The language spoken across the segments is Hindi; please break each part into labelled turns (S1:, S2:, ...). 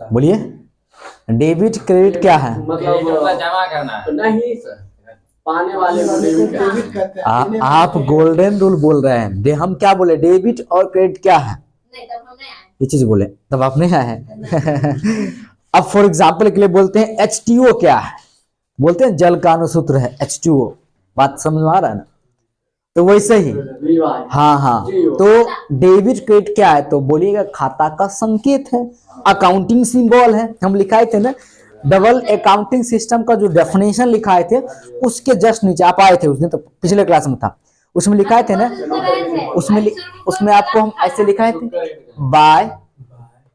S1: बोलिए, डेबिट क्रेडिट क्या है?
S2: मतलब जमा करना नहीं सर, पाने वाले को डेबिट कहते हैं।
S1: आप गोल्डन रूल बोल रहे हैं, हम क्या बोले, डेबिट और क्रेडिट क्या है?
S3: नहीं, तब हम नहीं आए।
S1: ये चीज बोले तब आप नहीं आए हैं। अब फॉर एग्जाम्पल के लिए बोलते हैं H2O क्या है, बोलते हैं जल का अनुसूत्र है H2O, बात समझ में आ रहा है ना? तो वैसे ही हाँ, तो डेबिट क्रेडिट क्या है, तो बोलिएगा खाता का संकेत है, अकाउंटिंग सिंबल है। हम लिखाए थे ना डबल अकाउंटिंग सिस्टम का जो डेफिनेशन लिखाए थे, उसके जस्ट नीचे आप आए थे उस दिन, तो पिछले क्लास में था, उसमें लिखाए थे ना, उसमें आपको हम ऐसे लिखाए थे बाय,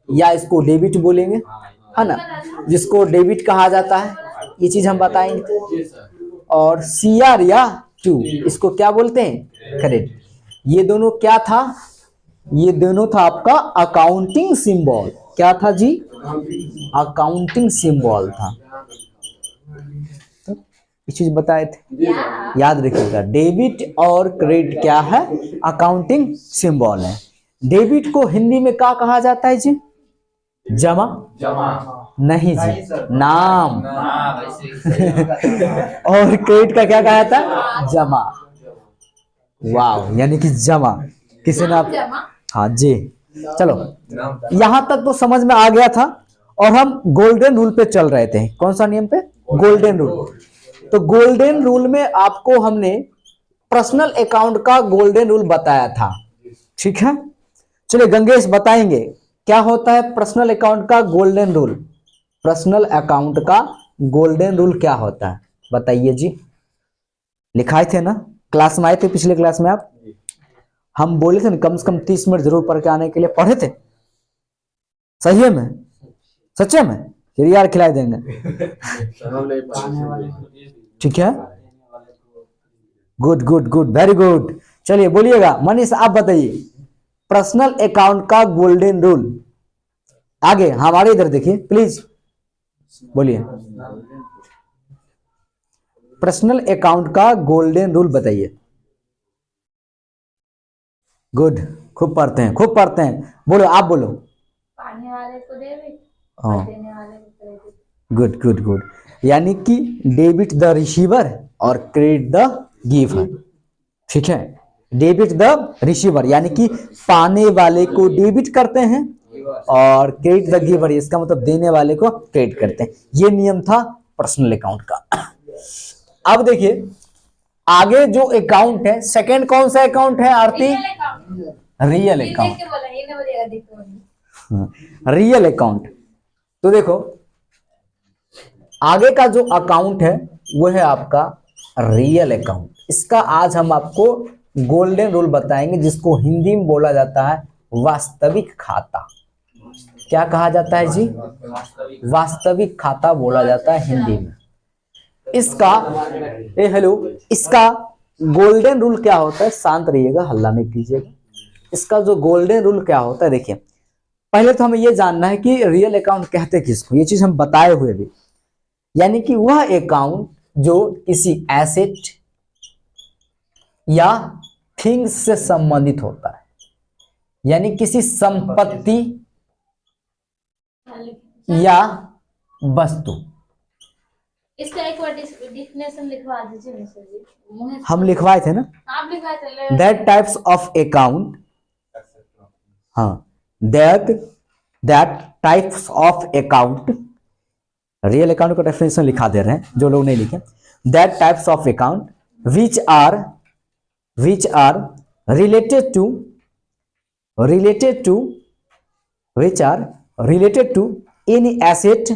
S1: या इसको डेबिट बोलेंगे, है ना, जिसको डेबिट कहा जाता है, ये चीज हम बताएंगे। और CR या 2 इसको क्या बोलते हैं, क्रेडिट। ये दोनों क्या था, ये दोनों था आपका अकाउंटिंग सिंबल। क्या था जी, अकाउंटिंग सिंबल था। तो ये चीज बताए थे, याद रखिएगा, डेबिट और क्रेडिट क्या है, अकाउंटिंग सिंबल है। डेबिट को हिंदी में क्या कहा जाता है जी, जमा नहीं जी, नाम। और क्रेडिट का क्या कहा जाता है, जमा। वाह, यानी कि जमा किसी ने आप, हाँ जी। चलो यहां तक तो समझ में आ गया था, और हम गोल्डन रूल पे चल रहे थे। कौन सा नियम पे, गोल्डन रूल। तो गोल्डन रूल में आपको हमने पर्सनल अकाउंट का गोल्डन रूल बताया था, ठीक है। चलिए गंगेश बताएंगे क्या होता है पर्सनल अकाउंट का गोल्डन रूल। पर्सनल अकाउंट का गोल्डन रूल क्या होता है, बताइए जी। लिखाए थे ना, क्लास में आए थे पिछले क्लास में आप, हम बोले थे ना कम से कम 30 मिनट जरूर पढ़ के आने के लिए, पढ़े थे? सही में, सच्चे में? फिर यार खिला देंगे, ठीक है। Good good good, very good. चलिए बोलिएगा, मनीष आप बताइए पर्सनल अकाउंट का गोल्डन रूल। आगे हमारे इधर देखिए प्लीज, बोलिए पर्सनल अकाउंट का गोल्डन रूल बताइए। गुड, खूब पढ़ते हैं, खूब पढ़ते हैं, बोलो आप बोलो।
S3: पाने वाले को डेबिट और देने वाले को क्रेडिट।
S1: गुड गुड गुड, यानी कि डेबिट द रिसीवर और क्रेडिट द गिवर, ठीक है। डेबिट द रिसीवर यानी कि पाने वाले को डेबिट करते हैं, और क्रेडिट द गिवर इसका मतलब देने वाले को क्रेडिट करते हैं। ये नियम था पर्सनल अकाउंट का। अब देखिए आगे जो अकाउंट है, सेकंड कौन सा अकाउंट है आरती, रियल अकाउंट। रियल अकाउंट, तो देखो आगे का जो अकाउंट है वो है आपका रियल अकाउंट। इसका आज हम आपको गोल्डन रूल बताएंगे, जिसको हिंदी में बोला जाता है वास्तविक खाता। क्या कहा जाता है जी, वास्तविक खाता बोला जाता है हिंदी में। इसका हेलो, इसका गोल्डन रूल क्या होता है, शांत रहिएगा, हल्ला नहीं कीजिएगा। इसका जो गोल्डन रूल क्या होता है, देखिए पहले तो हमें यह जानना है कि रियल अकाउंट कहते किसको, ये चीज हम बताए हुए भी, यानी कि वह अकाउंट जो किसी एसेट या थिंग्स से संबंधित होता है, यानी किसी संपत्ति या वस्तु।
S3: इसका एक बार डिफिनेशन लिखवा दीजिए मिस्टर जी।
S1: हम लिखवाए थे ना,
S3: आप लिखवाए थे,
S1: दैट टाइप्स ऑफ अकाउंट, हाँ that types of account. Real account का डेफिनेशन लिखा दे रहे हैं जो लोग नहीं लिखे। That types of account which are related to any asset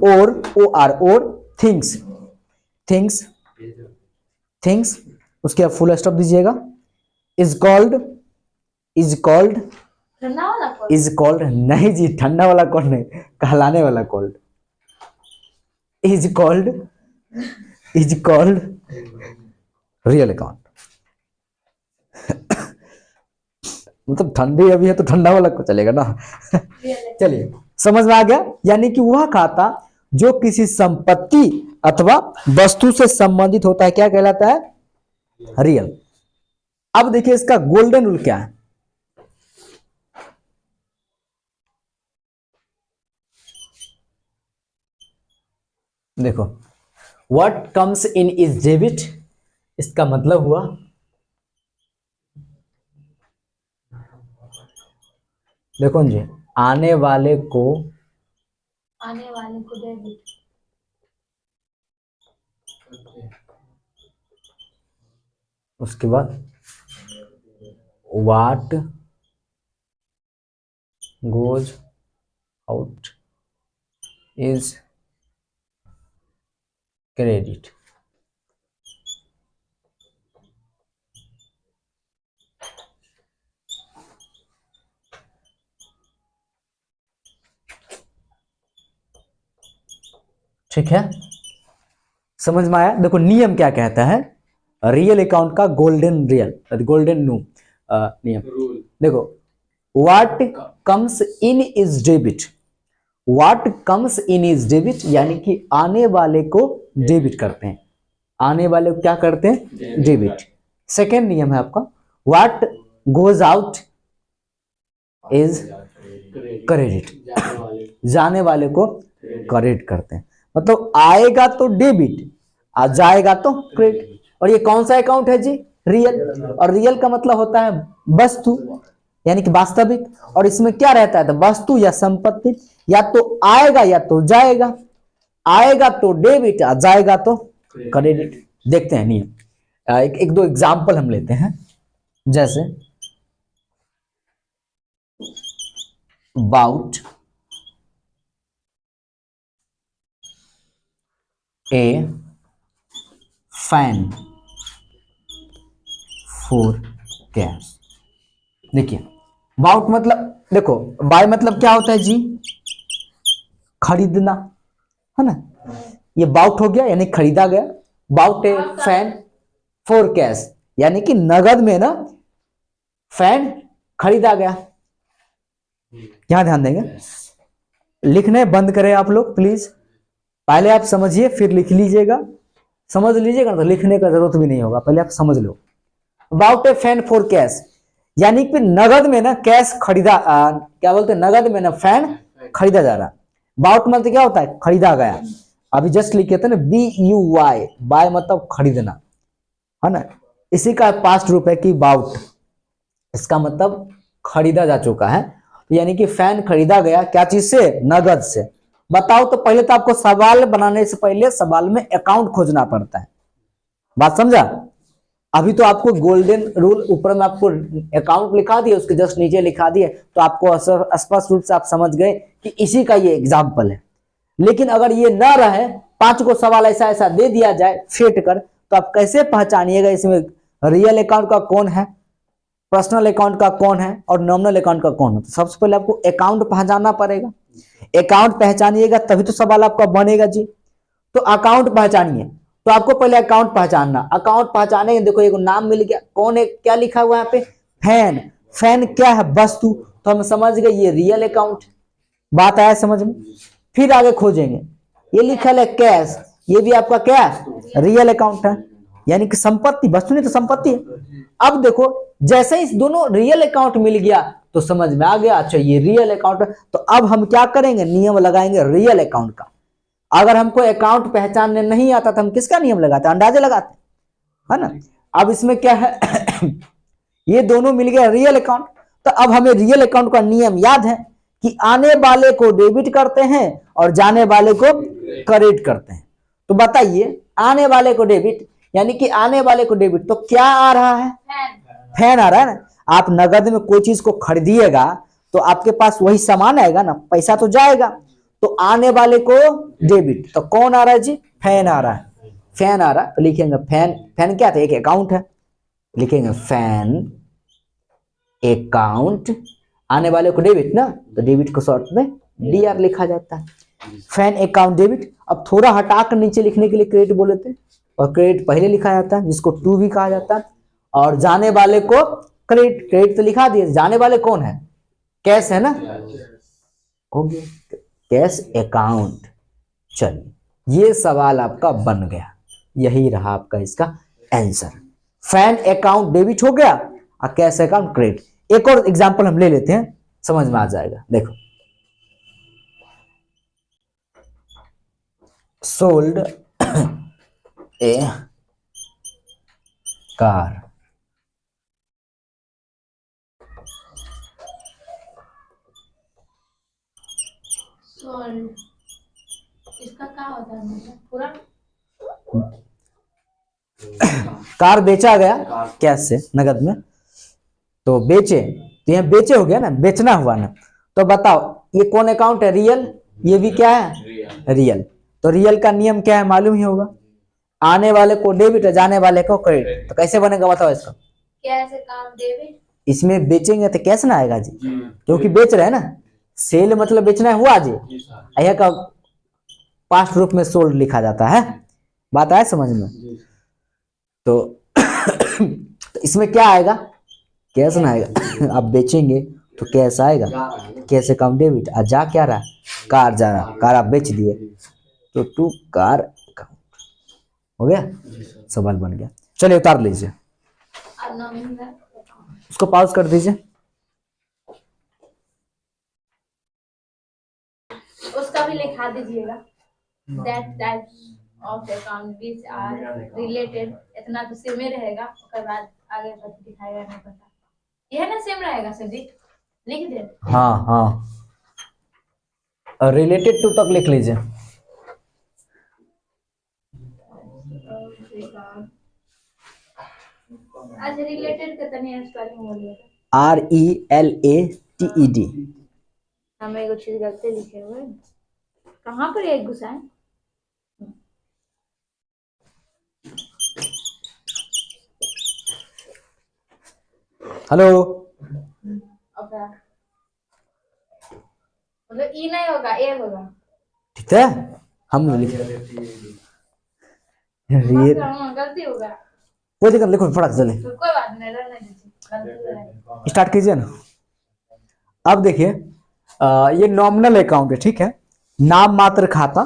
S1: or things, उसके आप फुल स्टॉप दीजिएगा, is called
S3: ठंडा वाला कौन?
S1: is called, नहीं जी ठंडा वाला कौन नहीं, कहलाने वाला cold, is called real account. मतलब ठंडी अभी है तो ठंडा वाला को चलेगा ना। चलिए समझ में आ गया, यानी कि वह खाता जो किसी संपत्ति अथवा वस्तु से संबंधित होता है क्या कहलाता है, रियल। अब देखिए इसका गोल्डन रूल क्या है। देखो, what comes in is debit, इसका मतलब हुआ देखो जी, आने वाले को
S3: डेबिट।
S1: उसके बाद what goes out is credit. ठीक है, समझ में आया। देखो नियम क्या कहता है, रियल अकाउंट का गोल्डन नियम। देखो, what comes in is debit, what comes in is debit यानी कि आने वाले को डेबिट करते हैं, आने वाले को क्या करते हैं, डेबिट। सेकेंड नियम है आपका, what goes out is credit, जाने वाले को क्रेडिट करते हैं। मतलब आएगा तो डेबिट, आ जाएगा तो क्रेडिट। और ये कौन सा अकाउंट है जी, रियल। और रियल का मतलब होता है वस्तु यानी कि वास्तविक। और इसमें क्या रहता है, तो वस्तु या संपत्ति या तो आएगा या तो जाएगा, आएगा तो डेबिट, आ जाएगा तो क्रेडिट। देखते हैं नियम, एक दो एग्जाम्पल हम लेते हैं। जैसे bought a fan for cash. देखिए बाउट मतलब, देखो बाय मतलब क्या होता है जी, खरीदना, है ना। ये बाउट हो गया यानी खरीदा गया। Bought a fan for cash यानी कि नगद में ना फैन खरीदा गया। यहां ध्यान देंगे, लिखने बंद करें आप लोग प्लीज, पहले आप समझिए फिर लिख लीजिएगा। समझ लीजिएगा तो लिखने का जरूरत भी नहीं होगा, पहले आप समझ लो। About a fan for cash यानी कि नगद में ना कैश खरीदा, क्या बोलते हैं, नगद में ना फैन खरीदा जा रहा। बाउट मतलब क्या होता है, खरीदा गया। अभी जस्ट लिखे थे ना BUY, बाय मतलब खरीदना, है ना। इसी का पास्ट रूप है कि बाउट, इसका मतलब खरीदा जा चुका है। तो यानी कि फैन खरीदा गया क्या चीज से, नगद से। बताओ तो पहले तो आपको सवाल बनाने से पहले सवाल में अकाउंट खोजना पड़ता है, बात समझा। अभी तो आपको गोल्डन रूल ऊपर में आपको अकाउंट लिखा दिया, उसके जस्ट नीचे लिखा दिए, तो आपको स्पष्ट रूप से आप समझ गए कि इसी का ये एग्जाम्पल है। लेकिन अगर ये ना रहे, 5 को सवाल ऐसा ऐसा दे दिया जाए फेट कर, तो आप कैसे पहचानिएगा इसमें रियल अकाउंट का कौन है, पर्सनल अकाउंट का कौन है और नॉमिनल अकाउंट का कौन है। तो सबसे पहले आपको अकाउंट पहचानना पड़ेगा। अकाउंट पहचानिएगा तभी तो सवाल आपका बनेगा जी। तो अकाउंट पहचानिए, तो आपको पहले अकाउंट पहचानना। अकाउंट पहचाने, देखो एक नाम मिल गया, कौन है, क्या लिखा हुआ है यहाँ पे, फैन। फैन क्या है, वस्तु, तो हम समझ गए ये रियल अकाउंट। बात आया समझ में। फिर आगे खोजेंगे, ये लिखा है कैश, ये भी आपका क्या है, रियल अकाउंट है, यानी कि संपत्ति, वस्तु नहीं तो संपत्ति है। अब देखो जैसे इस दोनों रियल अकाउंट मिल गया तो समझ में आ गया, अच्छा ये रियल अकाउंट है। तो अब हम क्या करेंगे, नियम लगाएंगे रियल अकाउंट का। अगर हमको अकाउंट पहचानने नहीं आता तो हम किसका नियम लगाते, अंदाजे लगाते, है ना। अब इसमें क्या है ये दोनों मिल गया रियल अकाउंट। तो अब हमें रियल अकाउंट का नियम याद है कि आने वाले को डेबिट करते हैं और जाने वाले को क्रेडिट करते हैं। तो बताइए आने वाले को डेबिट यानी कि आने वाले को डेबिट, तो क्या आ रहा है, फैन आ रहा है ना। आप नगद में कोई चीज को खरीदिएगा तो आपके पास वही सामान आएगा ना, पैसा तो जाएगा। तो आने वाले को डेबिट, तो कौन आ रहा है जी, फैन आ रहा है, फैन आ रहा है। तो लिखेंगे फैन, फैन क्या था, एक अकाउंट है, लिखेंगे फैन अकाउंट। आने वाले को डेबिट ना, तो डेबिट को शॉर्ट में DR लिखा जाता है, फैन अकाउंट डेबिट। अब थोड़ा हटाकर नीचे लिखने के लिए क्रेडिट बोले थे, और क्रेडिट पहले लिखा जाता है जिसको टू भी कहा जाता है। और जाने वाले को क्रेडिट, क्रेडिट तो लिखा दिया, जाने वाले कौन है, कैश है ना, हो गया कैश अकाउंट। चलिए ये सवाल आपका बन गया, यही रहा आपका इसका आंसर। फैन अकाउंट डेबिट हो गया और कैश अकाउंट क्रेडिट। एक और एग्जांपल हम ले लेते हैं, समझ में आ जाएगा। देखो, सोल्ड ए कार,
S3: सोल्ड, इसका क्या होता है मतलब पूरा?
S1: कार बेचा गया कैश से, नगद में, तो बेचे, तो यहाँ बेचे हो गया ना, बेचना हुआ ना। तो बताओ ये कौन अकाउंट है? रियल। ये भी क्या है? रियल। तो रियल का नियम क्या है? मालूम ही होगा, आने वाले को डेबिट है, जाने वाले को क्रेडिट। तो कैसे बनेगा बताओ इसका?
S3: Cash account debit.
S1: इसमें बेचेंगे तो कैश ना आएगा जी, क्योंकि बेच रहे हैं ना। सेल मतलब बेचना हुआ जी, यह का पास्ट रूप में सोल्ड लिखा जाता है। बात आया समझ में? तो तो इसमें क्या आएगा? कैश ना आएगा। अब बेचेंगे तो कैश आएगा, कैश अकाउंट डेबिट। और जा क्या रहा? कार जा रहा, कार आप बेच दिए, तो टू कार अकाउंट हो गया। सवाल बन गया। चलिए उतार लीजिए,
S3: अब नॉमिनल
S1: उसको पॉज कर दीजिए।
S3: उसका भी लिखा दीजिएगा। That types of account which are related, इतना तो सेम ही रहेगा, उसके बाद आगे कुछ दिखाएगा नहीं पता। यह ना सेम रहेगा सर जी, लिख दे।
S1: हाँ हाँ, रिलेटेड टू तक लिख लीजिए।
S3: अच्छा, रिलेटेड के तनी स्पेलिंग बोलिए।
S1: RELATED।
S3: हमें एगो चीज गलती लिखे हुए, कहाँ पर एक घुसाए?
S1: हेलो,
S3: ओके, मतलब ई नहीं होगा, ए होगा।
S1: ठीक है, हम लिख
S3: गलती होगा
S1: कोई दिक्कत, लिखो फटाक से, चले
S3: तो कोई बात नहीं, रहने दीजिए, गलती है।
S1: स्टार्ट कीजिए ना। अब देखिए, ये नॉमिनल अकाउंट है, ठीक है, नाम मात्र खाता।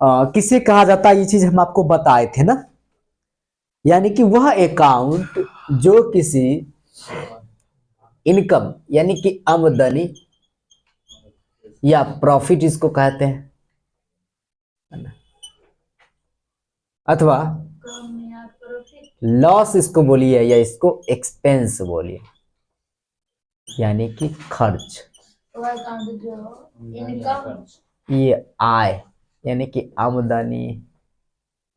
S1: किसे कहा जाता है ये चीज हम आपको बताए थे ना, यानी कि वह अकाउंट जो किसी इनकम यानी कि आमदनी या प्रॉफिट इसको कहते हैं, अथवा लॉस इसको बोलिए, या इसको एक्सपेंस बोलिए, यानी कि खर्च।
S3: वो अकाउंट जो इनकम,
S1: ये आय यानी कि आमदनी,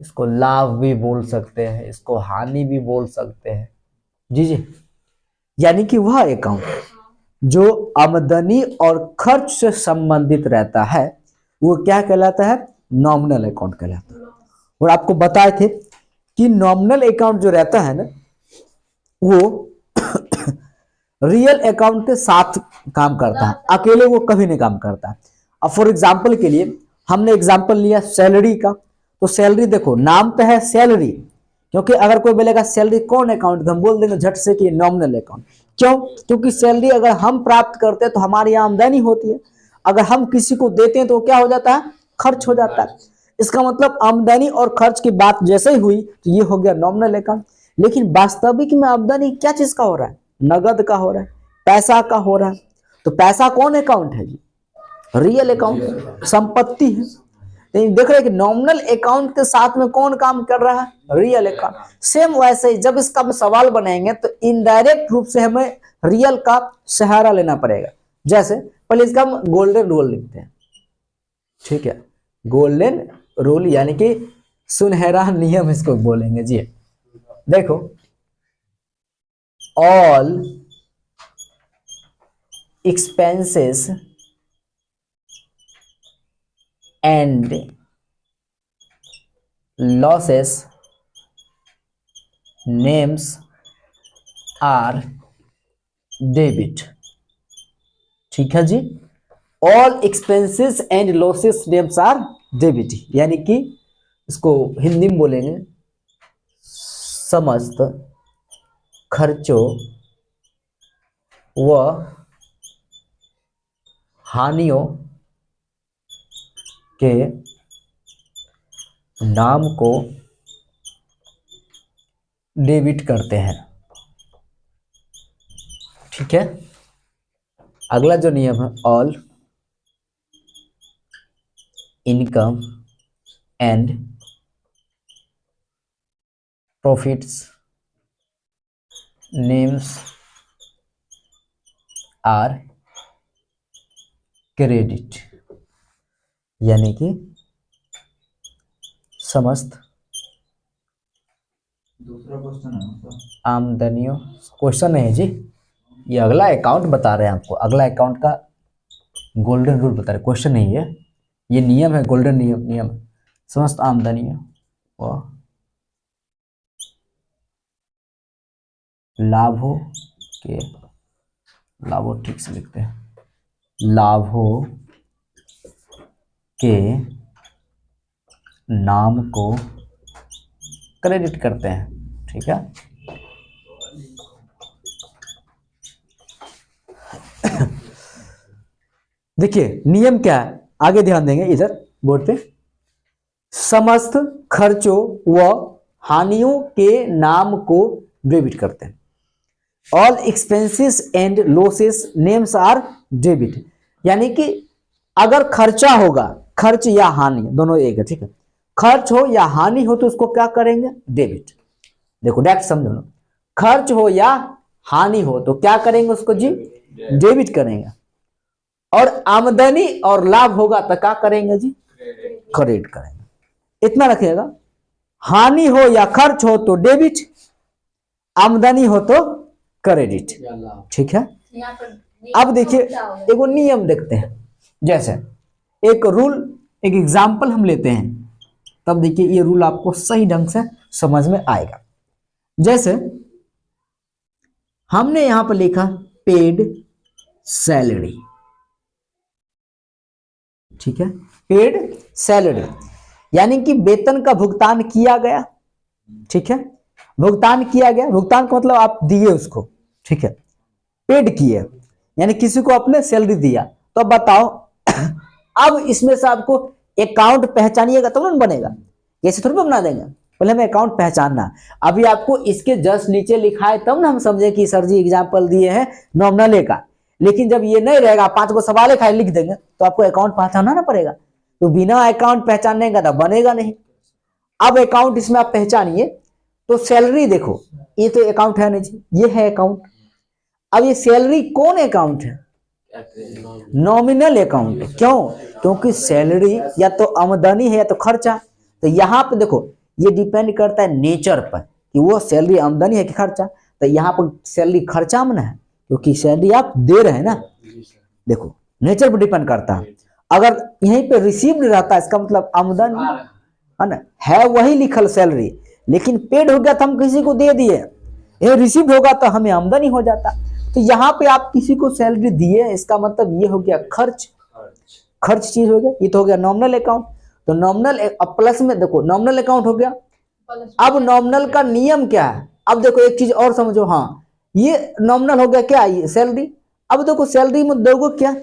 S1: इसको लाभ भी बोल सकते हैं, इसको हानि भी बोल सकते हैं। जी जी, यानी कि वह अकाउंट जो आमदनी और खर्च से संबंधित रहता है वो क्या कहलाता है? नॉमिनल अकाउंट कहलाता है। और आपको बताए थे कि नॉमिनल अकाउंट जो रहता है ना, वो रियल अकाउंट के साथ काम करता है, अकेले वो कभी नहीं काम करता। अब फॉर एग्जांपल के लिए हमने एग्जांपल लिया सैलरी का, तो सैलरी देखो, नाम तो है सैलरी, क्योंकि अगर कोई बोलेगा सैलरी कौन अकाउंट, तो हम बोल देंगे झट से कि नॉमिनल अकाउंट। क्यों? क्योंकि सैलरी अगर हम प्राप्त करते हैं तो हमारी आमदनी होती है, अगर हम किसी को देते हैं तो क्या हो जाता है? खर्च हो जाता है। इसका मतलब आमदनी और खर्च की बात जैसे ही हुई तो ये हो गया नॉमिनल अकाउंट। लेकिन वास्तविक में आमदनी क्या चीज का हो रहा है? नगद का हो रहा है, पैसा का हो रहा है। तो पैसा कौन अकाउंट है जी? रियल अकाउंट, संपत्ति है। लेकिन देख रहे हैं कि नॉमिनल अकाउंट के साथ में कौन काम कर रहा है? Real account. सेम वैसे ही जब इसका हम सवाल बनाएंगे तो इनडायरेक्ट रूप से हमें रियल का सहारा लेना पड़ेगा। जैसे पहले इसका हम गोल्डन रूल लिखते हैं, ठीक है, गोल्डन रूल यानी कि सुनहरा नियम इसको बोलेंगे जी। देखो, all expenses and losses names are debit। ठीक है जी, all expenses and losses names are debit, यानी कि इसको हिंदी में बोलेंगे समस्त खर्चों व हानियों के नाम को डेबिट करते हैं। ठीक है, अगला जो नियम है, all income and profits names are credit, यानी कि समस्त
S2: दूसरा क्वेश्चन है मतलब।
S1: आमदनियों, क्वेश्चन नहीं है जी, ये अगला अकाउंट बता रहे हैं आपको, अगला अकाउंट का गोल्डन रूल बता रहे, क्वेश्चन नहीं है, ये नियम है, गोल्डन नियम है। समस्त आमदनियों व लाभों के, लाभों ठीक से लिखते हैं, लाभों के नाम को क्रेडिट करते हैं। ठीक है, देखिए नियम क्या है, आगे ध्यान देंगे इधर बोर्ड पे। समस्त खर्चों व हानियों के नाम को डेबिट करते हैं। All expenses and losses names are debit, यानी कि अगर खर्चा होगा, खर्च या हानि दोनों एक है। ठीक है, खर्च हो या हानि हो तो उसको क्या करेंगे, डेबिट। देखो डायरेक्ट समझो ना, खर्च हो या हानि हो तो क्या करेंगे उसको जी, डेबिट करेंगे। और आमदनी और लाभ होगा तो क्या करेंगे जी, क्रेडिट करेंगे। इतना रखिएगा, हानि हो या खर्च हो तो डेबिट, आमदनी हो तो क्रेडिट। ठीक है,
S3: यहाँ पर
S1: अब देखिए एगो नियम देखते हैं, जैसे एक रूल, एक एग्जाम्पल हम लेते हैं, तब देखिए ये रूल आपको सही ढंग से समझ में आएगा। जैसे हमने यहां पर लिखा पेड सैलरी। ठीक है, पेड सैलरी यानी कि वेतन का भुगतान किया गया। ठीक है, भुगतान किया गया, भुगतान का मतलब आप दिए उसको। ठीक है, पेड किए यानी किसी को आपने सैलरी दिया। तो अब बताओ अब इसमें से आपको अकाउंट पहचानिएगा तब ना बनेगा, ऐसे थोड़ी बना देंगे, पहले हमें अकाउंट पहचानना। अभी आपको इसके जस्ट नीचे लिखा है तब ना हम समझे कि सर जी एग्जाम्पल दिए हैं नॉमिनल का, लेकिन जब ये नहीं रहेगा, 5 को सवाल खाली लिख देंगे तो आपको अकाउंट पहचानना ना पड़ेगा। तो बिना अकाउंट पहचानने का तो बनेगा नहीं। अब अकाउंट इसमें आप पहचानिए, तो सैलरी देखो, ये तो अकाउंट है नहीं जी, ये है अकाउंट। अब ये सैलरी कौन अकाउंट है, नॉमिनल अकाउंट। क्यों, क्योंकि सैलरी या तो आमदनी है या तो खर्चा। तो यहाँ पे देखो ये डिपेंड करता है नेचर पर कि वो सैलरी आमदनी है कि खर्चा। तो यहाँ पर सैलरी खर्चा में है क्योंकि सैलरी आप दे रहे हैं ना। देखो नेचर पर डिपेंड करता है। अगर यहीं पे रिसीव्ड रहता है इसका मतलब आमदनी है ना, है वही लिखल सैलरी, लेकिन पेड हो गया तो हम किसी को दे दिए, ये रिसीव्ड होगा तो हमें आमदनी हो जाता। तो यहाँ पे आप किसी को सैलरी दिए, इसका मतलब ये हो गया खर्च, खर्च चीज हो गया। ये तो हो गया नॉमिनल अकाउंट। तो नॉमिनल अब प्लस में देखो नॉमिनल अकाउंट हो गया। अब नॉमिनल का नियम क्या है, अब देखो एक चीज और समझो, हाँ ये नॉमिनल हो गया क्या, ये सैलरी। अब देखो सैलरी में दोगे क्या,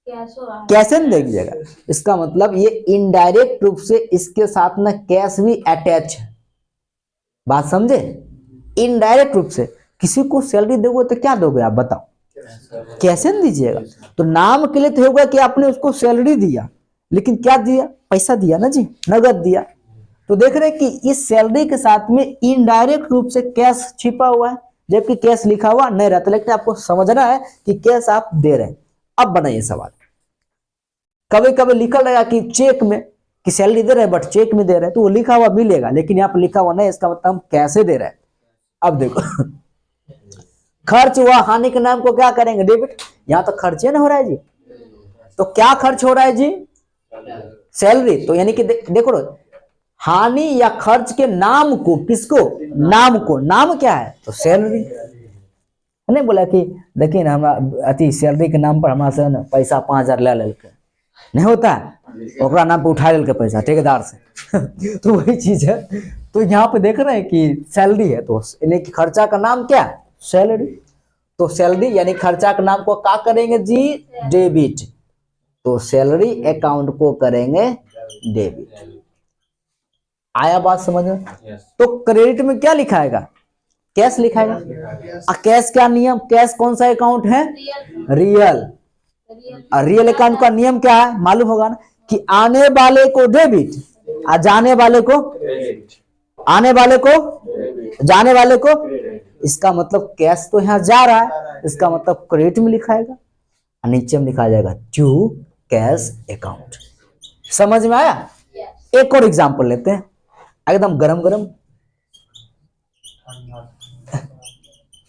S1: कैसे नहीं दीजिएगा, इसका मतलब ये इनडायरेक्ट रूप से इसके साथ में कैश भी अटैच है। बात समझे, इनडायरेक्ट रूप से किसी को सैलरी दोगे तो क्या दोगे आप बताओ, कैसे नहीं दीजिएगा। तो नाम के लिए तो होगा कि आपने उसको सैलरी दिया, लेकिन क्या दिया, पैसा दिया ना जी, नगद दिया। तो देख रहे हैं कि इस सैलरी के साथ में इनडायरेक्ट रूप से कैश छिपा हुआ है, जबकि कैश लिखा हुआ नहीं रहता। लेकिन आपको समझना है कि कैश आप दे रहे हैं। अब बनाइए सवाल, कभी कभी लिखा रहेगा कि चेक में कि सैलरी दे रहे हैं बट चेक में दे रहे हैं, तो वो लिखा हुआ मिलेगा, लेकिन यहाँ पर लिखा हुआ नहीं, इसका मतलब हम कैसे दे रहे हैं। अब देखो खर्च हुआ हानि के नाम को क्या करेंगे, डेबिट। यहाँ तो खर्चे ना हो रहा है जी, तो क्या खर्च हो रहा है जी, सैलरी। तो यानी कि देखो हानि या खर्च के नाम को, किसको, नाम को, नाम क्या है तो सैलरी। नहीं बोला कि देखिए ना हमारा अति सैलरी के नाम पर हमारा से ना पैसा 5,000 ले लेके, नहीं होता है, ओकरा नाम पे उठा लेके पैसा ठेकेदार से तो वही चीज है। तो यहाँ पे देख रहे हैं कि सैलरी है, तो यानी कि खर्चा का नाम क्या है, सैलरी। तो सैलरी यानी खर्चा के नाम को क्या करेंगे जी, डेबिट। तो सैलरी अकाउंट को करेंगे डेबिट। आया बात समझ में। तो क्रेडिट में क्या लिखाएगा, कैश लिखाएगा। कैश क्या नियम, कैश कौन सा अकाउंट है, रियल। और रियल अकाउंट का नियम क्या है मालूम होगा ना, कि आने वाले को डेबिट और जाने वाले को, आने वाले को जाने वाले को। इसका मतलब कैश तो यहां जा रहा है, इसका मतलब क्रेडिट में लिखाएगा और नीचे में लिखा जाएगा टू कैश अकाउंट। समझ में आया। एक और एग्जांपल लेते हैं एकदम गरम गरम।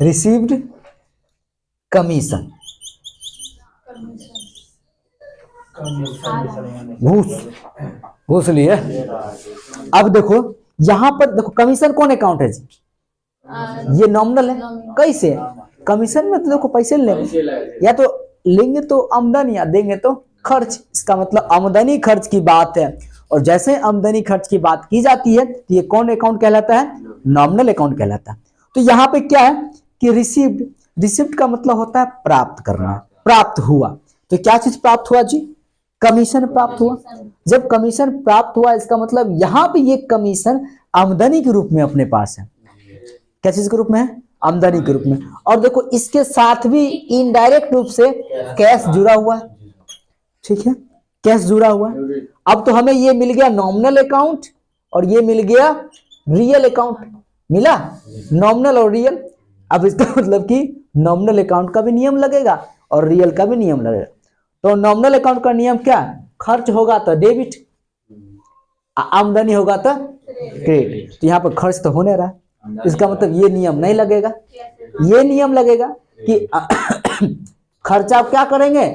S1: रिसीव्ड कमीशन, घूस, घूस लिए। अब देखो यहां पर देखो कमीशन कौन अकाउंट है जी, ये नॉमिनल है। कैसे, कमीशन में तो देखो पैसे लेंगे, या तो लेंगे तो आमदनी या देंगे तो खर्च। इसका मतलब आमदनी खर्च की बात है। और जैसे आमदनी खर्च की बात की जाती है तो ये कौन अकाउंट कहलाता है, नॉमिनल अकाउंट कहलाता है। तो यहाँ पे क्या है कि रिसीव्ड, रिसीव्ड का मतलब होता है प्राप्त करना, प्राप्त हुआ। तो क्या चीज प्राप्त हुआ जी, कमीशन प्राप्त हुआ। जब कमीशन प्राप्त हुआ इसका मतलब यहाँ पे ये कमीशन आमदनी के रूप में अपने पास है। क्या चीज के रूप में है, आमदनी के रूप में। और देखो इसके साथ भी इनडायरेक्ट रूप से कैश जुड़ा हुआ है, ठीक है, कैश जुड़ा हुआ है। अब तो हमें ये मिल गया नॉमिनल अकाउंट और ये मिल गया रियल अकाउंट, मिला नॉमिनल और रियल। अब इसका मतलब कि नॉमिनल अकाउंट का भी नियम लगेगा और रियल का भी नियम लगेगा। तो नॉमिनल अकाउंट का नियम क्या, खर्च होगा तो डेबिट, आमदनी होगा तो क्रेडिट। तो यहाँ पर खर्च तो होने रहा है, इसका मतलब ये नियम नहीं लगेगा। ये नियम लगेगा कि खर्चा क्या करेंगे,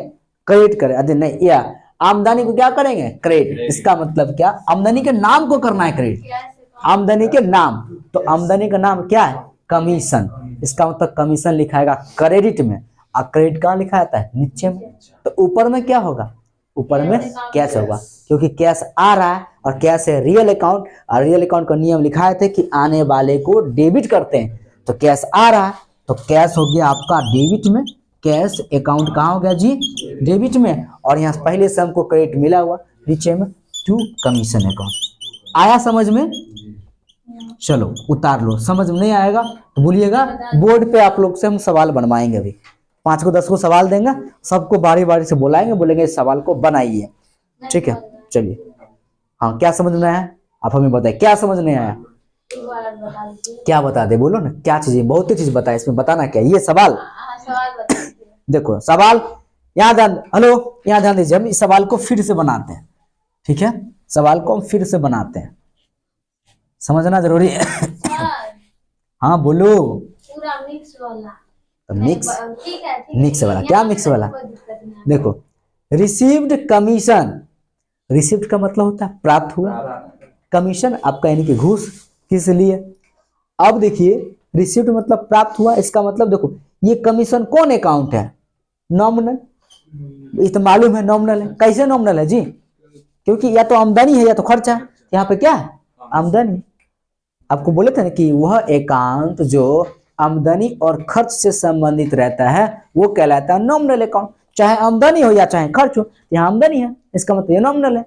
S1: क्रेडिट करें। अरे नहीं, या आमदनी को क्या करेंगे, क्रेडिट। इसका मतलब क्या, आमदनी के नाम को करना है क्रेडिट, आमदनी के नाम। तो आमदनी का नाम क्या है, कमीशन। इसका मतलब कमीशन लिखाएगा क्रेडिट में और क्रेडिट कहाँ लिखा जाता है, नीचे में। तो ऊपर में क्या होगा, ऊपर में कैश होगा, क्योंकि कैश आ रहा है और कैश है रियल अकाउंट। और रियल अकाउंट का नियम लिखाए थे कि आने वाले को डेबिट करते हैं। तो कैश आ रहा है तो कैश हो गया आपका डेबिट में, कैश अकाउंट कहाँ हो गया जी, डेबिट में। और यहाँ पहले से हमको क्रेडिट मिला हुआ नीचे में टू कमीशन अकाउंट। आया समझ में, चलो उतार लो। समझ में नहीं आएगा तो बोलिएगा, बोर्ड पे आप लोग से हम सवाल बनवाएंगे। अभी 5 को 10 को सवाल देंगे, सबको बारी बारी से बुलाएंगे, बोलेंगे इस सवाल को बनाइए, ठीक है। चलिए, हाँ क्या समझ में आया आप हमें बताइए, क्या समझ नहीं आया, क्या बता दे, बोलो ना क्या चीज है, बहुत ही चीज बताए इसमें, बताना क्या ये सवाल। देखो सवाल यहाँ ध्यान, हेलो यहाँ ध्यान दीजिए, हम इस सवाल को फिर से बनाते हैं, ठीक है। सवाल को हम फिर से बनाते हैं, समझना जरूरी है। हाँ बोलो,
S3: पूरा मिक्स वाला।
S1: तो मिक्स,
S3: ठीक है,
S1: मिक्स वाला क्या, मिक्स वाला। देखो रिसीव्ड कमीशन, रिसीव्ड का मतलब होता है प्राप्त हुआ, कमीशन आपका यानी कि घूस, किस लिए। अब देखिए रिसीव्ड मतलब प्राप्त हुआ, इसका मतलब देखो ये कमीशन कौन अकाउंट है, नॉमिनल। ये तो मालूम है नॉमिनल है। कैसे नॉमिनल है जी, क्योंकि या तो आमदनी है या तो खर्चा है। यहाँ पे क्या है, आमदनी। आपको बोले थे ना कि वह अकाउंट जो आमदनी और खर्च से संबंधित रहता है वो कहलाता है नॉमिनल अकाउंट। चाहे आमदनी हो या चाहे खर्च हो, यहाँ आमदनी है, इसका मतलब ये नॉमिनल है।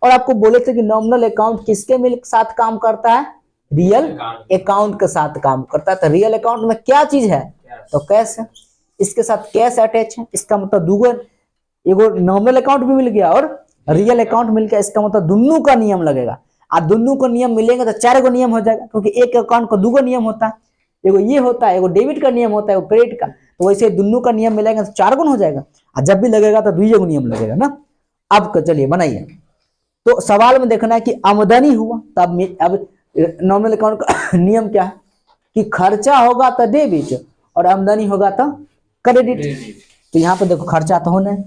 S1: और आपको बोले थे कि नॉमिनल अकाउंट किसके साथ काम करता है, रियल अकाउंट के साथ काम करता है। तो रियल अकाउंट में क्या चीज है, तो कैश है, इसके साथ कैश अटैच है। इसका मतलब दूगो, एगो नॉमिनल अकाउंट भी मिल गया और रियल अकाउंट मिल गया। इसका मतलब दोनों का नियम लगेगा। और दोनों को नियम मिलेंगे तो 4 गो नियम हो जाएगा, क्योंकि एक अकाउंट को 2 गो नियम होता है, एगो ये होता है, एगो डेबिट का नियम होता है, एगो क्रेडिट का। तो वैसे दोनों का नियम मिलेगा तो 4 गुण हो जाएगा। और जब भी लगेगा तो 2 गो नियम लगेगा ना। अब चलिए बनाइए। तो सवाल में देखना है कि आमदनी हुआ, तब अब नॉमिनल अकाउंट का नियम क्या है कि खर्चा होगा तो डेबिट और आमदनी होगा तो क्रेडिट। तो यहाँ पे देखो खर्चा तो होना है,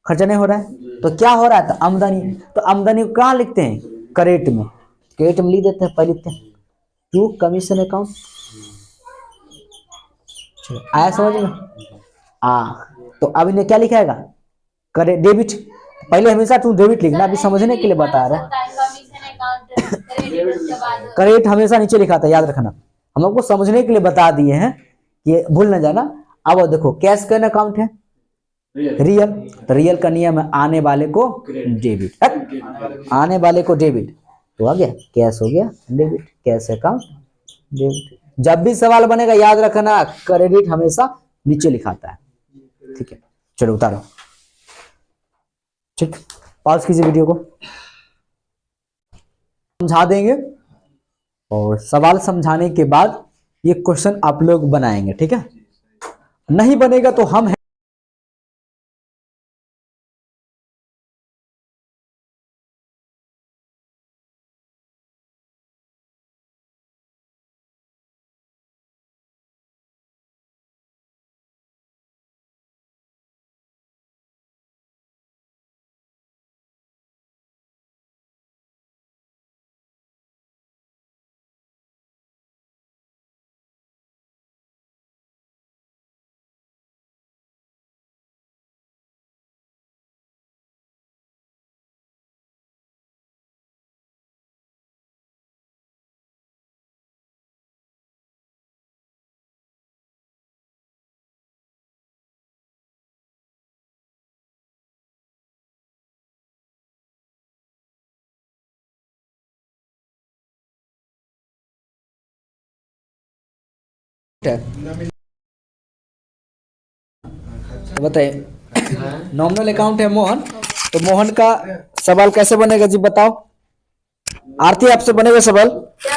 S1: खर्चा नहीं हो रहा है तो क्या हो रहा है, तो आमदनी। तो आमदनी को कहाँ लिखते हैं, क्रेडिट में। क्रेडिट में लिख देते हैं, पहले लिखते हैं टू कमीशन अकाउंट। आया समझ में, तो अब इन्हें क्या लिखाएगा, डेबिट। पहले हमेशा तुम डेबिट लिखना, अभी समझने के लिए बता रहा है। क्रेडिट हमेशा नीचे लिखा था, याद रखना। हम लोग को समझने के लिए बता दिए हैं, ये भूल ना जाना। अब देखो कैश का अकाउंट है रियल, तो रियल का नियम है आने वाले को डेबिट, आने वाले को डेबिट। तो आ गया कैश हो गया डेबिट, कैश अकाउंट डेबिट। जब भी सवाल बनेगा याद रखना, क्रेडिट हमेशा नीचे लिखाता है। ठीक है, चलो उतारो। ठीक, पॉज कीजिए वीडियो को, समझा देंगे और सवाल समझाने के बाद ये क्वेश्चन आप लोग बनाएंगे। ठीक है, नहीं बनेगा तो हम बताइए। नॉमिनल अकाउंट है मोहन, तो मोहन का सवाल कैसे बनेगा जी बताओ। आरती आपसे बनेगा सवाल।
S3: क्या?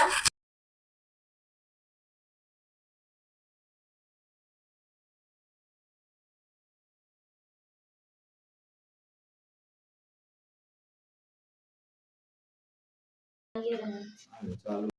S3: ये रहा।